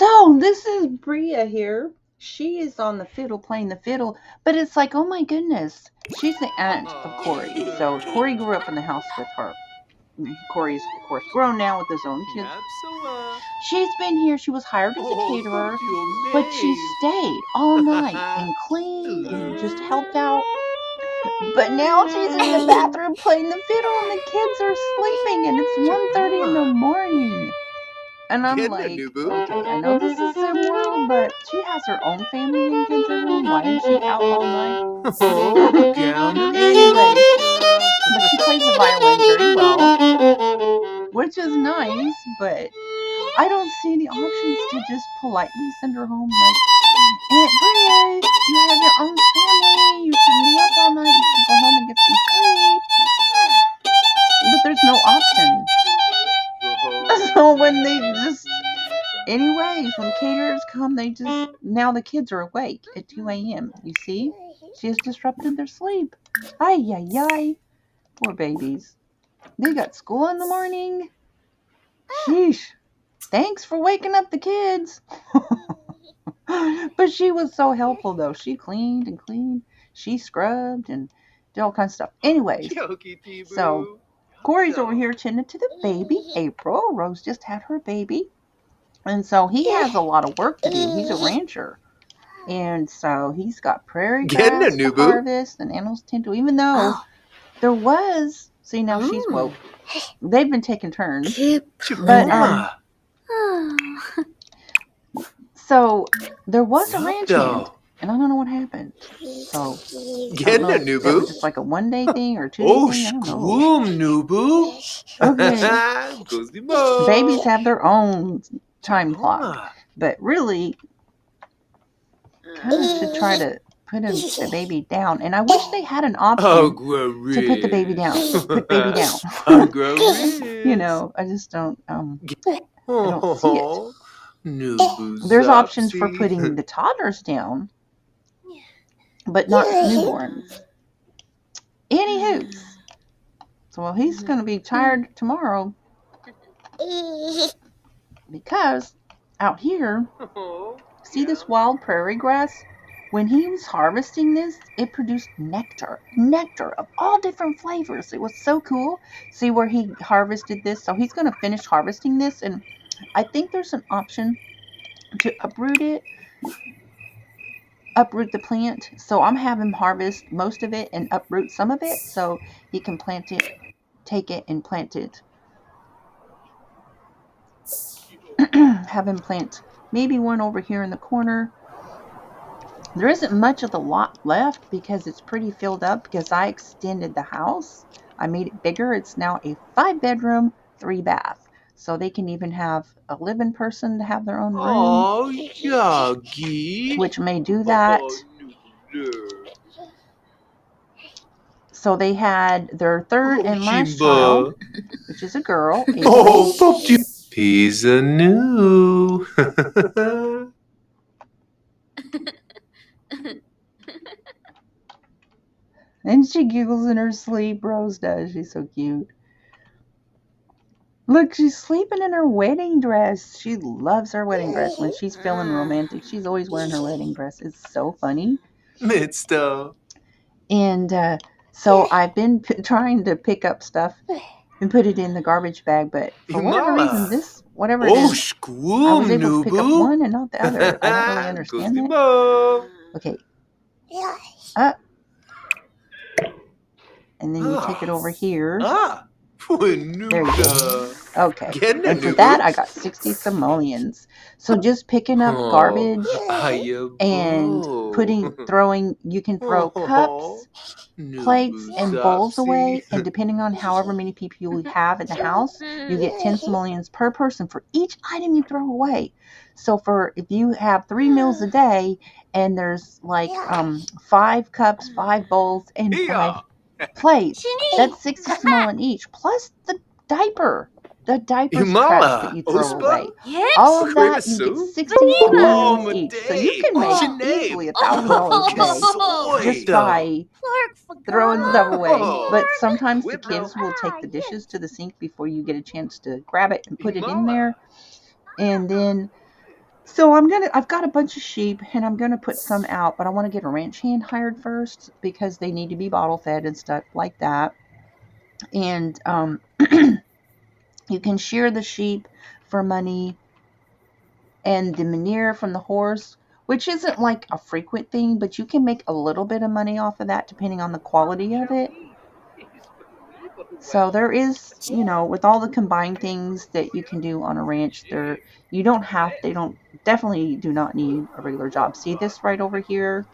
So this is Bria here. She is on the fiddle playing the fiddle, but it's like, oh my goodness. She's the aunt of Corey. So Corey grew up in the house with her. Corey's, of course, grown now with his own kids. She's been here. She was hired as a caterer, but she stayed all night and cleaned and just helped out. But now she's in the bathroom playing the fiddle and the kids are sleeping and it's 1:30 in the morning. And I'm like, okay, I know this is Sim World, but she has her own family and kids at home. Why is she out all night? Anyway, but she plays the violin very well, which is nice, but I don't see any options to just politely send her home like, Aunt Bria, you have your own family. You shouldn't be up all night. You should go home and get some sleep. But there's no option. So when they just, anyways, when caterers come, they just, now the kids are awake at 2 a.m. You see? She has disrupted their sleep. Ay, ay, ay. Poor babies. They got school in the morning. Sheesh. Thanks for waking up the kids. But she was so helpful, though. She cleaned and cleaned. She scrubbed and did all kinds of stuff. Anyways, so Corey's over here tending to the baby, April. Rose just had her baby. And so he has a lot of work to do. He's a rancher. And so he's got prairie grass to harvest and animals tend to, even though there was, see, now she's woke. They've been taking turns. But, so there was a ranch hand, and I don't know what happened. So I don't know if that was just like a 1 day thing or 2 day thing. I don't know. Okay. Babies have their own time clock, but really, kind of should try to put the baby down. And I wish they had an option to put the baby down. Put baby down. You know, I just don't. I don't see it. There's options for putting the toddlers down, but not newborns. Anywho, so he's going to be tired tomorrow because out here, see this wild prairie grass? When he was harvesting this, it produced nectar of all different flavors. It was so cool. See where he harvested this? So he's going to finish harvesting this, and I think there's an option to uproot the plant. So I'm having him harvest most of it and uproot some of it so he can plant it, take it and plant it. Have him plant maybe one over here in the corner. There isn't much of the lot left because it's pretty filled up because I extended the house. I made it bigger. It's now a 5-bedroom, 3-bath. So they can even have a living person to have their own room. Oh, Yagi. Which may do that. So they had their third and last child, which is a girl. He's a new. And she giggles in her sleep. Rose does. She's so cute. Look, she's sleeping in her wedding dress. She loves her wedding dress. When she's feeling romantic, she's always wearing her wedding dress. It's so funny. And so I've been trying to pick up stuff and put it in the garbage bag, but for whatever reason, whatever it is, I was able to pick up one and not the other. I don't really understand that. Okay. Up. And then you take it over here. There you go. Okay. And for that, I got 60 simoleons. So just picking up garbage and throwing, you can throw cups, plates, and bowls away. And depending on however many people you have in the house, you get 10 simoleons per person for each item you throw away. So if you have 3 meals a day and there's like 5 cups, 5 bowls, and 5 plates, that's 60 simoleon each, plus the diapers trash that you throw away. All of that, you get 60 simoleons each. So you can make easily $1,000 a day just by throwing stuff away. But sometimes the kids will take the dishes to the sink before you get a chance to grab it and put it in there. And then So I've got a bunch of sheep and I'm gonna put some out, but I want to get a ranch hand hired first because they need to be bottle fed and stuff like that. And you can shear the sheep for money, and the manure from the horse, which isn't like a frequent thing, but you can make a little bit of money off of that depending on the quality of it. So there is, with all the combined things that you can do on a ranch, they definitely do not need a regular job. See this right over here?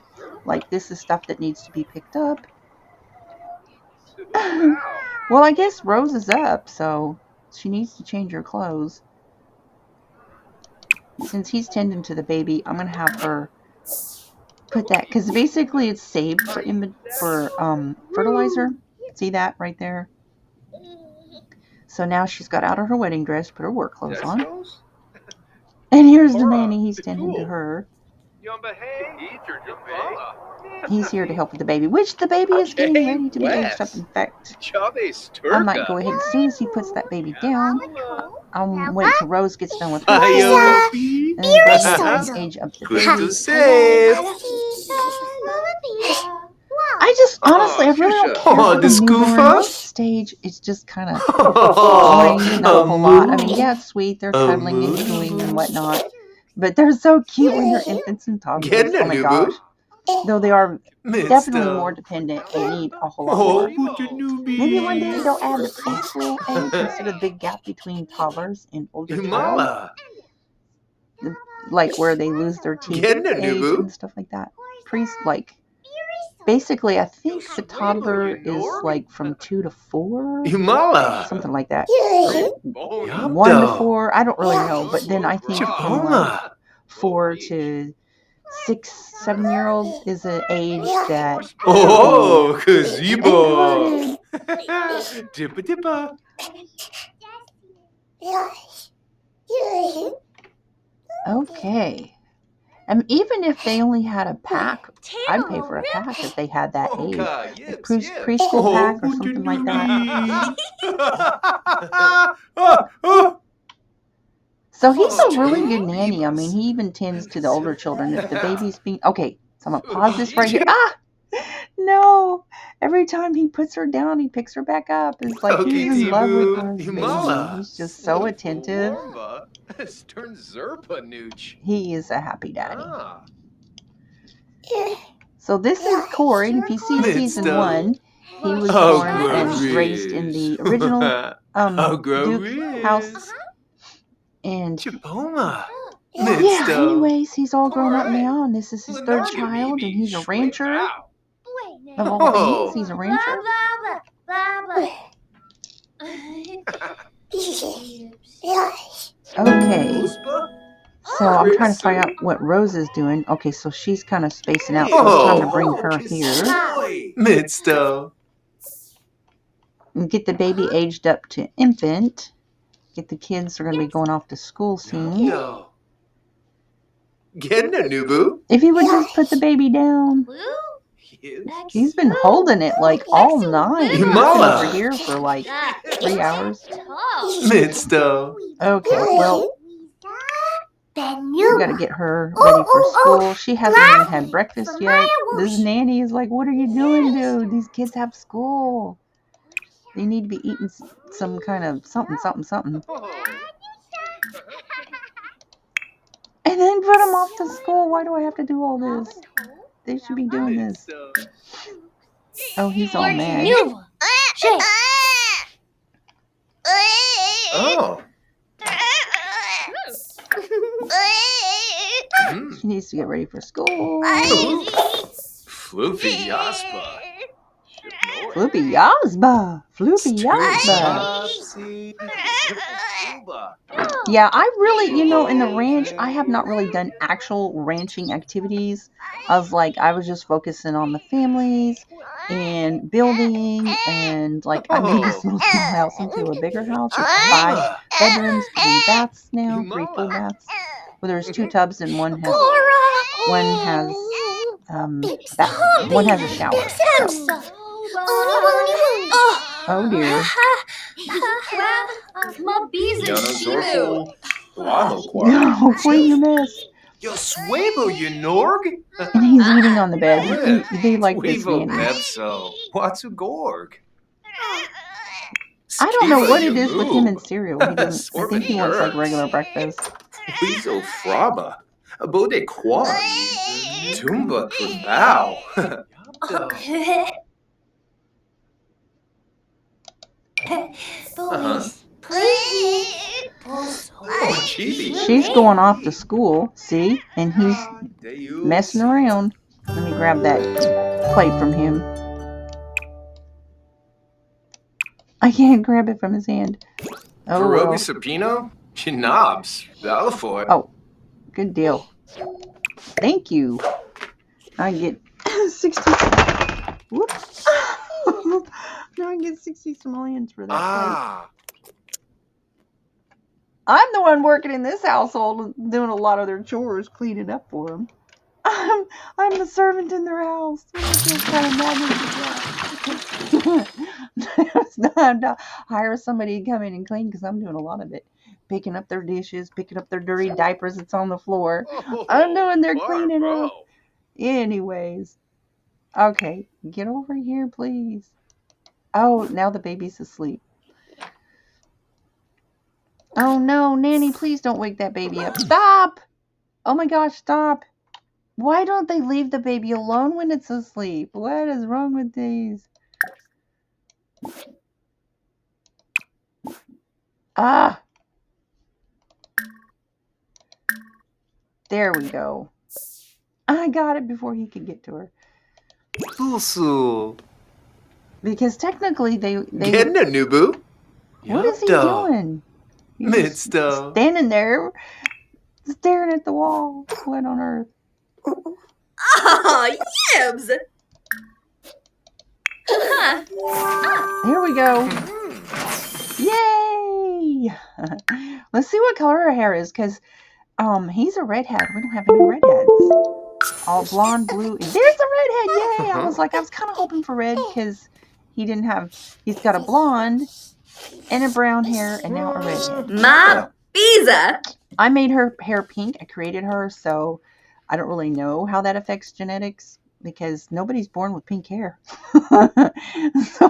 Like, this is stuff that needs to be picked up. Well, I guess Rose is up, so she needs to change her clothes. Since he's tending to the baby, I'm going to have her put that, because basically it's saved for fertilizer. See that right there? So now she's got out of her wedding dress, put her work clothes on. And here's the nanny. He's tending to her. He's here to help with the baby, which the baby is getting ready to be aged up. In fact, I might go ahead as soon as he puts that baby down. I'll wait till Rose gets done with her and then go ahead and age up the baby. I just, honestly, I really don't care for the newborn stage. It's just kind of boring, not a whole lot. I mean, yeah, it's sweet. They're cuddling and cooing and whatnot. But they're so cute when they're infants and toddlers. Oh my gosh. Though they are definitely more dependent, they need a whole lot more. Maybe one day they'll add the preschool age instead of the big gap between toddlers and older child. Like where they lose their teeth age and stuff like that. Basically, I think the toddler is like from 2 to 4, something like that. 1 to 4, I don't really know. But then I think from like 4 to 6, 7-year-olds is an age that. Oh, gazebo! Dippa dippa. Okay. Even if they only had a pack, I'd pay for a pack if they had that age. A preschool pack or something like that. So he's a really good nanny. I mean, he even tends to the older children. If the baby's being... Okay, so I'm going to pause this right here. No. Every time he puts her down, he picks her back up. It's like he's in love with her baby. He's just so attentive. He is a happy daddy. So this is Corey. If you see season 1, he was born and raised in the original Duke house. And anyways, he's all grown up now, and this is his 3rd child, and he's a rancher. Of all things, he's a rancher. Okay. So I'm trying to find out what Rose is doing. Okay, so she's kind of spacing out, so it's time to bring her here. Midsto. And get the baby aged up to infant. Get the kids are going to be going off to school soon. If he would just put the baby down. He's been holding it like all night. He's been over here for like 3 hours. Midsto. Okay, well, we got to get her ready for school. She hasn't even had breakfast yet. This nanny is like, what are you doing, dude? These kids have school. They need to be eating some kind of something. And then put them off to school. Why do I have to do all this? They should be doing this. Oh, he's all mad. Oh. She needs to get ready for school. Floopy Yaspa. Floopy Yazba. Floopy Yazba. Yeah, I really, in the ranch, I have not really done actual ranching activities. I was just focusing on the families and building, and I made this little small house into a bigger house. It's 5 bedrooms, 3 baths now, 3 full baths. Well, there's 2 tubs and one has a shower. So. Oh dear. Hopefully you missed. Yo suevo, you Norg. And he's eating on the bed. They like this Suevo nanny. Pepso. What's a Gorg? I don't know what it is with him and cereal. He doesn't. I think he wants like regular breakfast. Weasel Fraba. Bode Quad. Tumba Krabao. Oh, she's going off to school, see? And he's messing around. Let me grab that plate from him. I can't grab it from his hand. Oh, well. Sapino? Knobs. Valafoy. Oh, good deal. Thank you. I get 60. Whoops. Now I get 60 simoleons for that plate. I'm the one working in this household, doing a lot of their chores, cleaning up for them. I'm the servant in their house. It's time to hire somebody to come in and clean because I'm doing a lot of it. Picking up their dishes, picking up their dirty diapers that's on the floor. I'm doing their cleaning up. Anyways. Okay, get over here, please. Oh, now the baby's asleep. Oh no, Nanny, please don't wake that baby up. Stop! Oh my gosh, stop. Why don't they leave the baby alone when it's asleep? What is wrong with these? Ah! There we go. I got it before he could get to her. Because technically they Getting a Nubu. What is he doing? He's standing there staring at the wall. What on earth? Ah, yibs! Here we go. Yay! Let's see what color her hair is, because he's a redhead. We don't have any redheads. All blonde, blue. There's a redhead! Yay! I was kind of hoping for red, because he's got a blonde and a brown hair, and now a redhead. Ma pizza! I made her hair pink. I created her, so I don't really know how that affects genetics because nobody's born with pink hair. So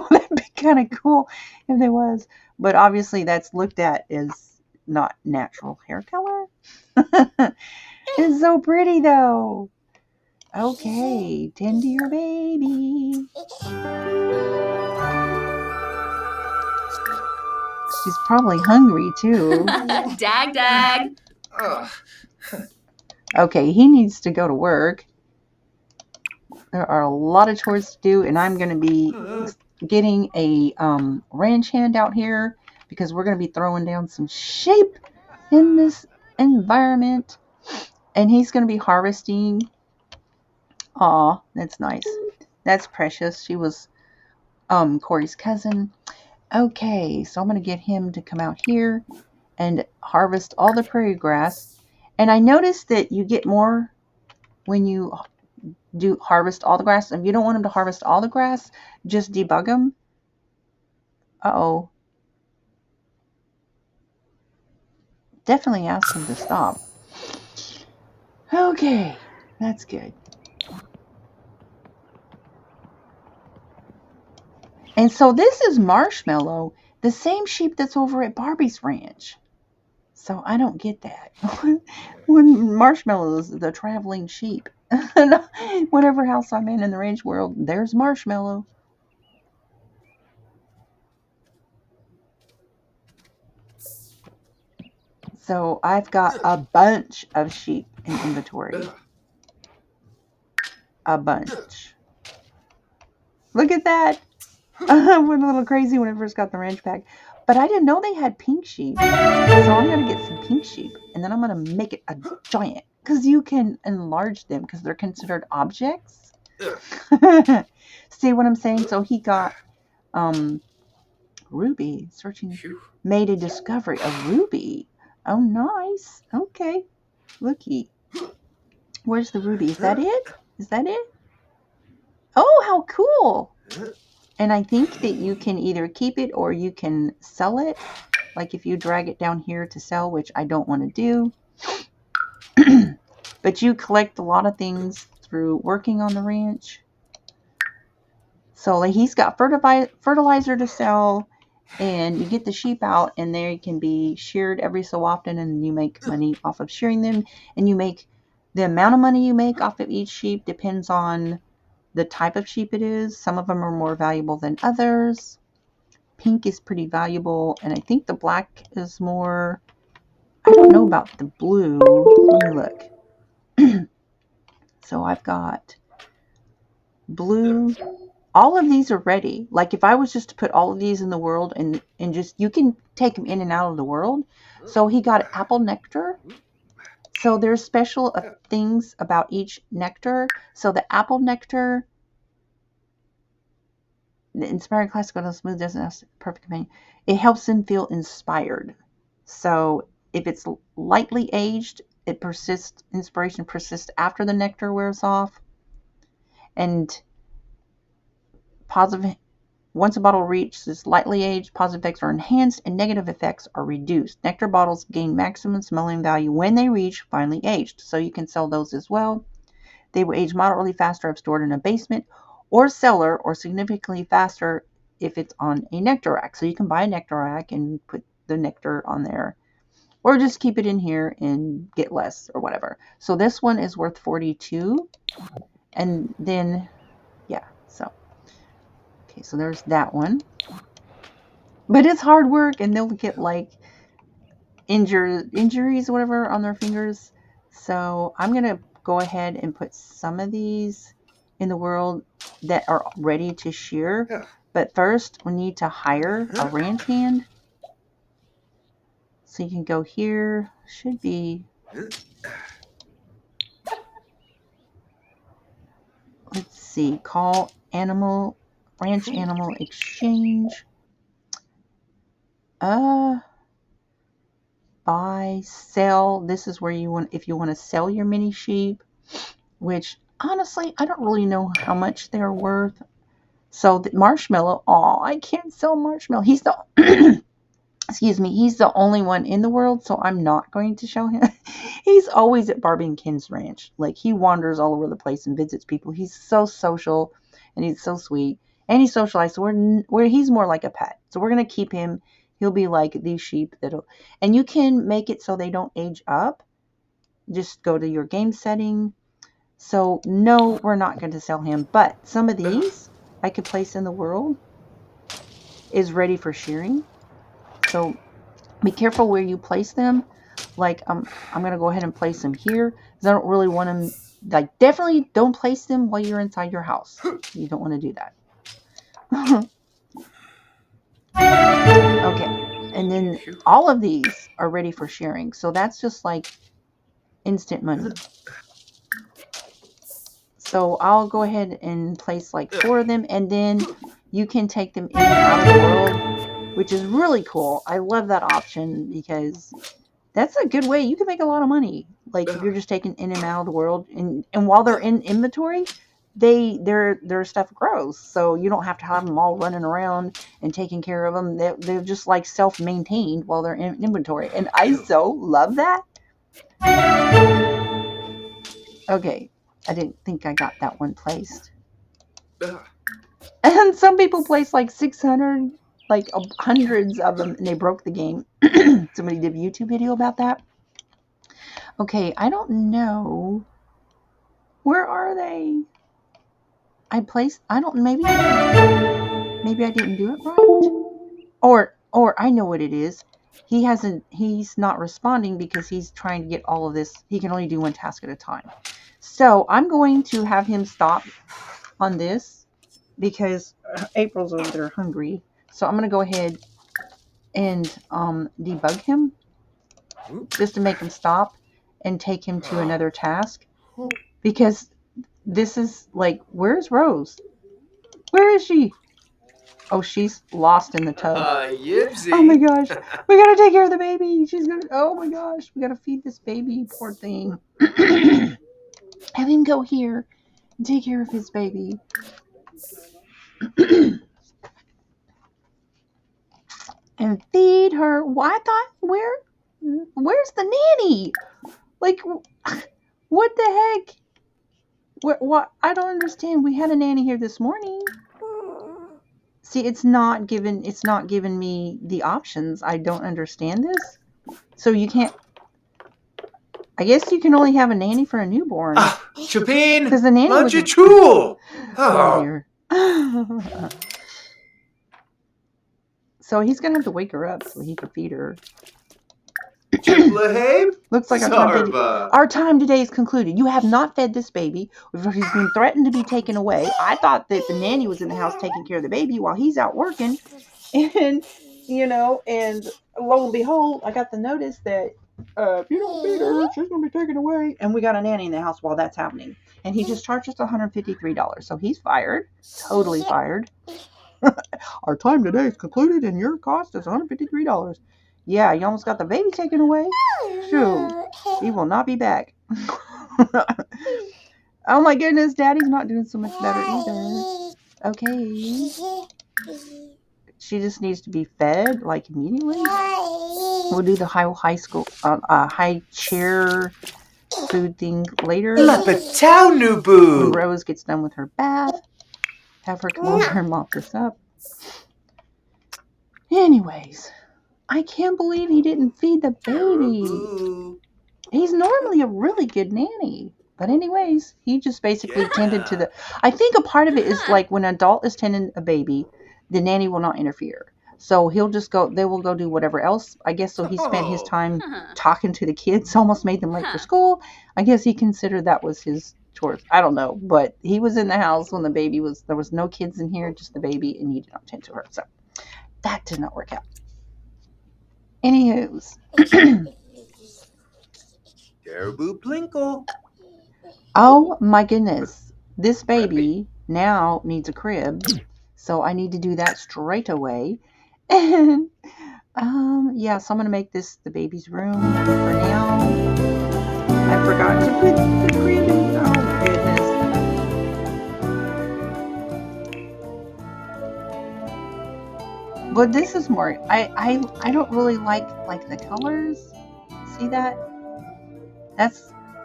that'd be kind of cool if there was. But obviously that's looked at as not natural hair color. It's so pretty though. Okay, tend to your baby. She's probably hungry too. Dag. Okay, he needs to go to work. There are a lot of chores to do, and I'm going to be getting a ranch hand out here because we're going to be throwing down some sheep in this environment. And he's going to be harvesting. Aw, that's nice. That's Precious. She was Corey's cousin. Okay, so I'm going to get him to come out here and harvest all the prairie grass. And I noticed that you get more when you do harvest all the grass. If you don't want him to harvest all the grass, just debug him. Uh-oh. Definitely ask him to stop. Okay, that's good. And so this is Marshmallow, the same sheep that's over at Barbie's ranch. So I don't get that. When Marshmallow is the traveling sheep. Whatever house I'm in the ranch world, there's Marshmallow. So I've got a bunch of sheep in inventory. A bunch. Look at that. I went a little crazy when I first got the ranch pack. But I didn't know they had pink sheep. So I'm going to get some pink sheep. And then I'm going to make it a giant. Because you can enlarge them. Because they're considered objects. See what I'm saying? So he got Ruby. Searching. Made a discovery. A ruby. Oh, nice. Okay. Looky. Where's the ruby? Is that it? Is that it? Oh, how cool. And I think that you can either keep it or you can sell it. like if you drag it down here to sell, which I don't want to do. But you collect a lot of things through working on the ranch. So like he's got fertilizer to sell, and you get the sheep out, and they can be sheared every so often, and you make money off of shearing them. And you make the amount of money you make off of each sheep depends on the type of sheep it is. Some of them are more valuable than others. Pink is pretty valuable, and I think the black is more. I don't know about the blue. Let me look. So I've got blue. All of these are ready. Like if I was just to put all of these in the world and just, you can take them in and out of the world. So he got apple nectar. So there's special things about each nectar. So the apple nectar, the inspiring classical and smooth doesn't have perfect companion. It helps them feel inspired. So if it's lightly aged, it persists. Inspiration persists after the nectar wears off. And positive, once a bottle reaches lightly aged, positive effects are enhanced and negative effects are reduced. Nectar bottles gain maximum smelling value when they reach finely aged, so you can sell those as well. They will age moderately faster if stored in a basement or cellar, or significantly faster if it's on a nectar rack. So you can buy a nectar rack and put the nectar on there, or just keep it in here and get less or whatever. So this one is worth 42, and then yeah, so okay, so there's that one. But it's hard work, and they'll get like injuries or whatever on their fingers. So I'm going to go ahead and put some of these in the world that are ready to shear. Yeah. But first, we need to hire a ranch hand. So you can go here. Should be... Let's see. Call ranch animal exchange. Buy, sell. This is where you want, if you want to sell your mini sheep, which honestly, I don't really know how much they're worth. So the Marshmallow, I can't sell Marshmallow. He's the, excuse me, he's the only one in the world, so I'm not going to show him. He's always at Barbie and Ken's ranch. Like, he wanders all over the place and visits people. He's so social, and he's so sweet, and he's socialized. So he's more like a pet. So we're going to keep him. He'll be like these sheep and you can make it so they don't age up. Just go to your game setting. So no, we're not going to sell him, but some of these I could place in the world is ready for shearing. So be careful where you place them. Like I'm going to go ahead and place them here because I don't really want them, like, definitely don't place them while you're inside your house. You don't want to do that. Okay, and then all of these are ready for sharing. So that's just like instant money. So I'll go ahead and place like 4 of them, and then you can take them in and out of the world, which is really cool. I love that option because that's a good way. You can make a lot of money. Like if you're just taking in and out of the world, and while they're in inventory, their stuff grows, so you don't have to have them all running around and taking care of them. They're just like self-maintained while they're in inventory, and I so love that. Okay, I didn't think I got that one placed. And some people place like 600, like hundreds of them, and they broke the game. Somebody did a YouTube video about that. Okay, I don't know. Where are they? Maybe I didn't do it right. Or I know what it is. He's not responding because he's trying to get all of this. He can only do one task at a time. So I'm going to have him stop on this because April's over there hungry. So I'm going to go ahead and debug him just to make him stop and take him to another task, because this is like, where's Rose? Where is she? Oh, she's lost in the tub. Oh my gosh. We gotta take care of the baby. Oh my gosh. We gotta feed this baby. Poor thing. Have him go here and take care of his baby. and feed her. Well, I thought, where's the nanny? Like, what the heck? What? I don't understand. We had a nanny here this morning. See, it's not given me the options. I don't understand this. So you can't. I guess you can only have a nanny for a newborn. Chapin, because the nanny was Manjichul. Oh dear. So he's gonna have to wake her up so he can feed her. Looks like our time today is concluded. You have not fed this baby. He's been threatened to be taken away. I thought that the nanny was in the house taking care of the baby while he's out working. And, and lo and behold, I got the notice that if you don't feed her, she's going to be taken away. And we got a nanny in the house while that's happening. And he just charged us $153. So he's fired. Totally fired. Our time today is concluded and your cost is $153. Yeah, you almost got the baby taken away. Shoot, he will not be back. Oh my goodness, Daddy's not doing so much better either. Okay. She just needs to be fed, like, immediately. We'll do the high chair food thing later. When Rose gets done with her bath, have her come over and mop this up. Anyways, I can't believe he didn't feed the baby. He's normally a really good nanny. But anyways, he just basically tended to the... I think a part of it is like when an adult is tending a baby, the nanny will not interfere. So he'll just go, they will go do whatever else. I guess so he spent his time talking to the kids, almost made them late for school. I guess he considered that was his chores. I don't know. But he was in the house when the baby was... There was no kids in here, just the baby, and he did not tend to her. So that did not work out. Anywho's. Caribou Plinkle. Oh my goodness. This baby now needs a crib. So I need to do that straight away. And yeah, so I'm gonna make this the baby's room for now. I forgot to put the crib in. Oh goodness. But this is more I don't really like the colors. See that?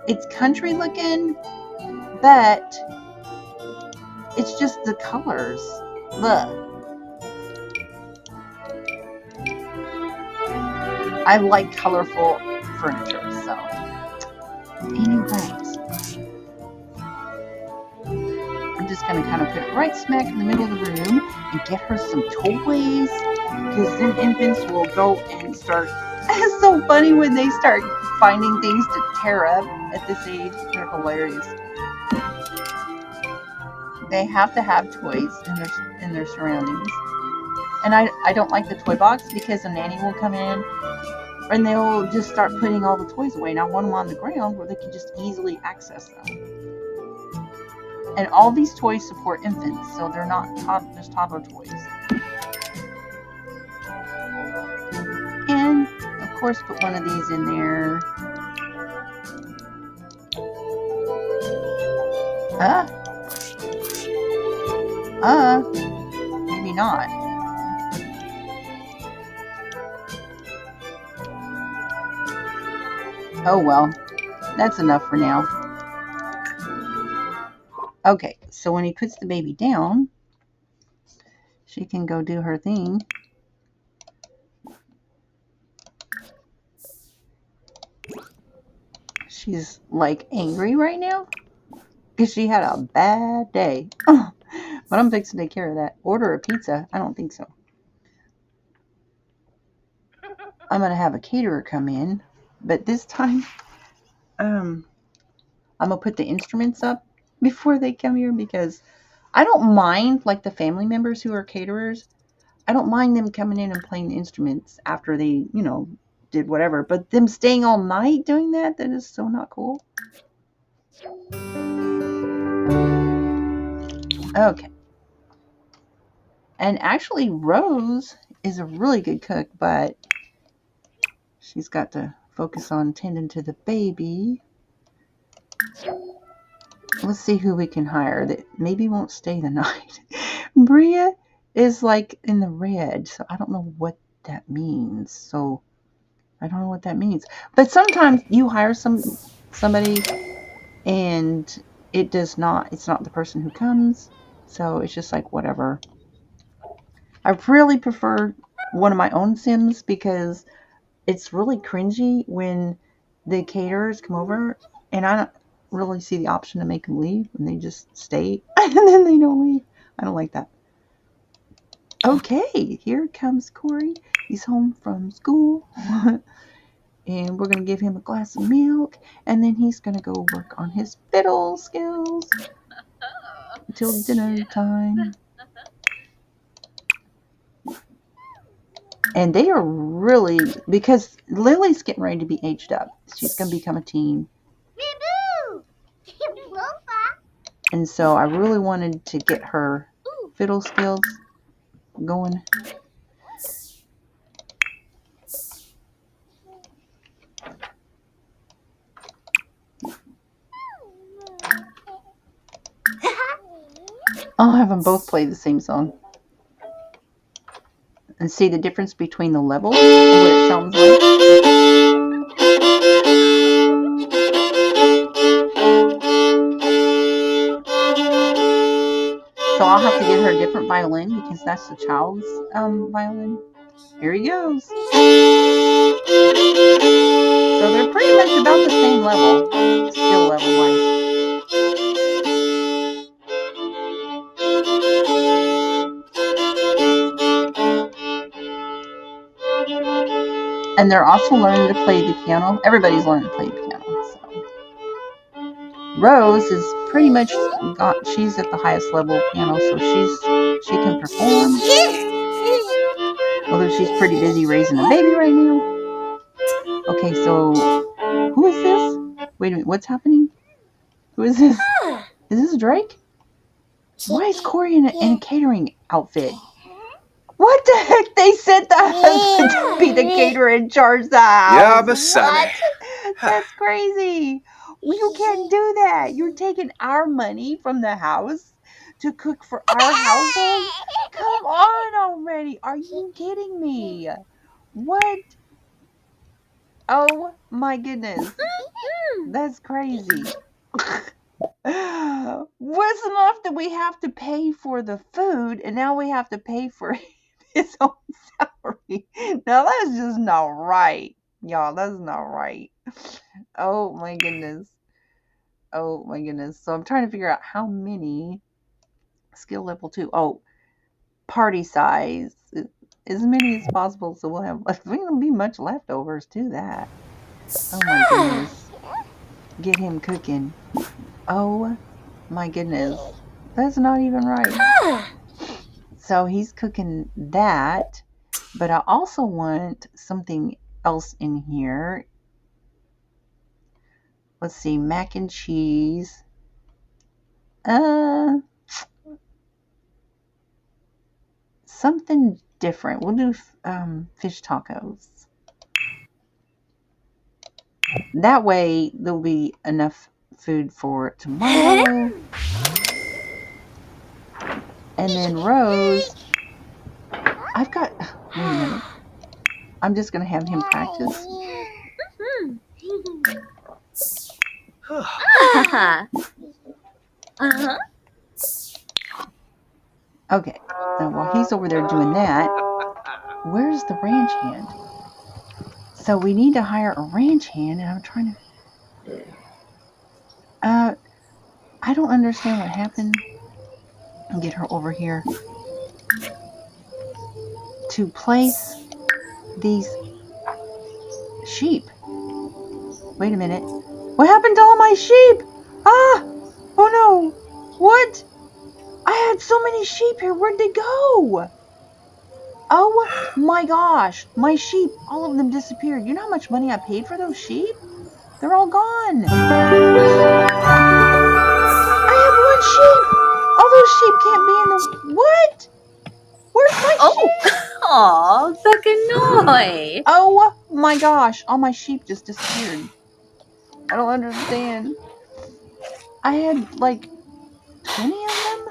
It's country looking, but it's just the colors. Look. I like colorful furniture, so. Anyways. I'm just going to kind of put it right smack in the middle of the room and get her some toys. Because then infants will go and start. It's so funny when they start finding things to tear up at this age. They're hilarious. They have to have toys in their surroundings. And I don't like the toy box because a nanny will come in and they'll just start putting all the toys away. And I want them on the ground where they can just easily access them. And all these toys support infants, so they're not just toddler toys. And of course, put one of these in there. Maybe not. Oh well, that's enough for now. Okay, so when he puts the baby down, she can go do her thing. She's like angry right now because she had a bad day. But I'm fixing to take care of that. Order a pizza? I don't think so. I'm going to have a caterer come in. But this time, I'm going to put the instruments up before they come here because I don't mind, like the family members who are caterers, I don't mind them coming in and playing the instruments after they, did whatever. But them staying all night doing that is so not cool. Okay. And actually, Rose is a really good cook, but she's got to focus on tending to the baby. Let's see who we can hire that maybe won't stay the night. Bria is like in the red, so I don't know what that means. So I don't know what that means. But sometimes you hire somebody and it's not the person who comes. So it's just like whatever. I really prefer one of my own Sims because it's really cringy when the caterers come over and I don't really see the option to make them leave and they just stay and then they don't leave. I don't like that. Okay, here comes Corey. He's home from school. And we're going to give him a glass of milk. And then he's going to go work on his fiddle skills until dinner time. And they are really, because Lily's getting ready to be aged up. She's going to become a teen. And so I really wanted to get her fiddle skills going. I'll have them both play the same song. And see the difference between the levels and what it sounds like. So I'll have to get her a different violin because that's the child's violin. Here he goes. So they're pretty much about the same level, skill level wise. And they're also learning to play the piano. Everybody's learning to play the piano. So. Rose is pretty much she's at the highest level of piano, so she can perform. Although she's pretty busy raising a baby right now. Okay, so who is this? Wait a minute, what's happening? Who is this? Is this Drake? Why is Corey in a catering outfit? What the heck? They sent the husband to be the caterer in charge of the house. What? That's crazy. You can't do that. You're taking our money from the house to cook for our household? Come on already. Are you kidding me? What? Oh my goodness. That's crazy. What's enough that we have to pay for the food and now we have to pay for his own salary? Now that's just not right. Y'all, that's not right. Oh my goodness. Oh my goodness. So I'm trying to figure out how many skill level 2. Oh, party size. As many as possible so we'll have, we don't be much leftovers to that. Oh my goodness. Get him cooking. Oh my goodness. That's not even right. So he's cooking that. But I also want something else in here. Let's see. Mac and cheese. Something different. We'll do fish tacos. That way there'll be enough food for tomorrow. And then Rose, I've got, wait a minute. I'm just going to have him practice. Okay, so while he's over there doing that, where's the ranch hand? So we need to hire a ranch hand, and I'm trying to... I don't understand what happened. I'll get her over here. To place these sheep. Wait a minute. What happened to all my sheep? Ah! Oh no! What? I had so many sheep here. Where'd they go? Oh my gosh. My sheep, all of them disappeared. You know how much money I paid for those sheep? They're all gone. I have one sheep. All those sheep can't be in the... What? Where's my sheep? Aw, Buckanoy. Oh my gosh. All my sheep just disappeared. I don't understand. I had like 20 of them?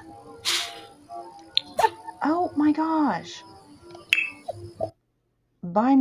Oh my gosh. Bye,